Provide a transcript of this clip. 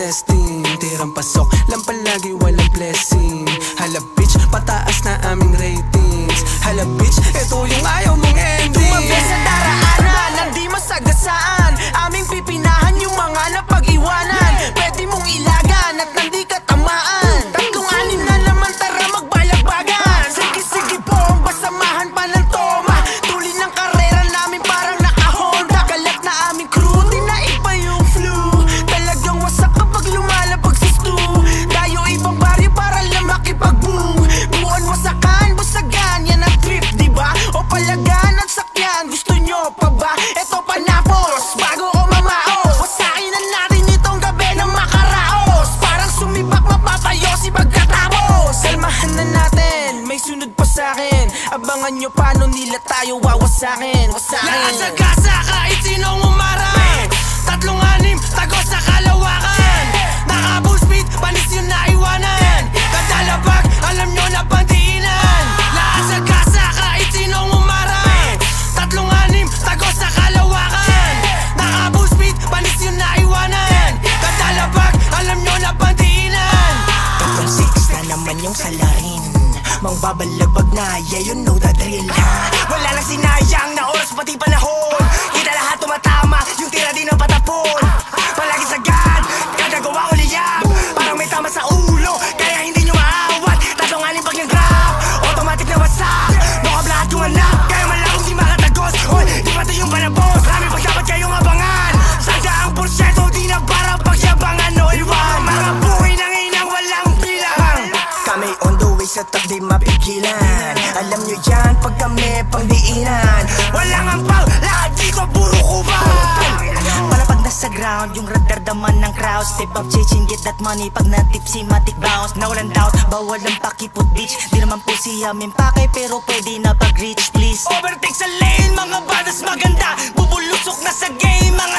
testing, tirang pasok lang palagi walang blessing. Hala bitch, pataas na aming ratings. Hala bitch, eto yung ayaw mong ending. Tumabi sa daraanan, hindi masagasaan. Aming pipinahan yung mga napag-iwanan. Pwede mong ilagan at nandi ka tamaan. Tatlong anim na naman, tara magbalagbagan. Sige po, basamahan pa ng toma. Tuloy ng karera namin parang naka-Honda. Kalat na aming crew, di na iba yung flu. Talagang wasak kapag lumalabag sa stu. Tayo ibang baryo para lang makipag-boom. Buwan wasakan, busagan, yan ang trip, diba? O palagan at sakyan, gusto nyo pa ba? Eto panapos, bago o mamaos. Wasakin na natin itong gabi ng makaraos. Parang sumibak, mapatayo si pagkatapos. Kalmahan na natin, may sunod pa sa'kin. Abangan nyo paano nila tayo wawasakin. Naasagasa kahit sinong umarang. Tatlong anim, tagos sa kalawakan. Naka-full speed, panis yun na iwanan. Kadalabag, alam nyo na pandiinan. Naasagasa kahit sinong umarang. Tatlong anim, tagos sa kalawakan. Naka-full speed, panis yun na iwanan. Kadalabag, alam nyo na pandiinan. Tatlong 6 na naman yung salarin. Mang babalabag na, yeah you know the drill ha. Wala lang sinayang na oras pati panahon. Kita lahat tumatama, yung tira di na patapon. Palagi sagad, kada gawa ko liyab. Parang may tama sa ulo, kaya hindi nyo maawat. Tatlong anim pag nag-rap, automatic na wasak. Bukab lahat yung anak, kaya malakong di makatagos. Hoy, di ba ito yung panabos? Marami pag dapat kayong abangan. Sandaang porsyento, di na para pagyabangan o iwan. Mga buhay ng inang walang bilang. Kami on the way sa top, di mapigilan. Alam nyo yan, pag kami pangdiinan. Walang ampaw, lahat dito puro kuban. Palapag na sa ground, yung radar daman ng crowd. Step up, chasing, get that money. Pag na-tipsy, matic bounce. Na walang doubt, bawal ang pakipot bitch. Di naman po siya mimpake, pero pwede na pag-reach please. Overtake sa lane, mga badas maganda. Bubulusok na sa game, mga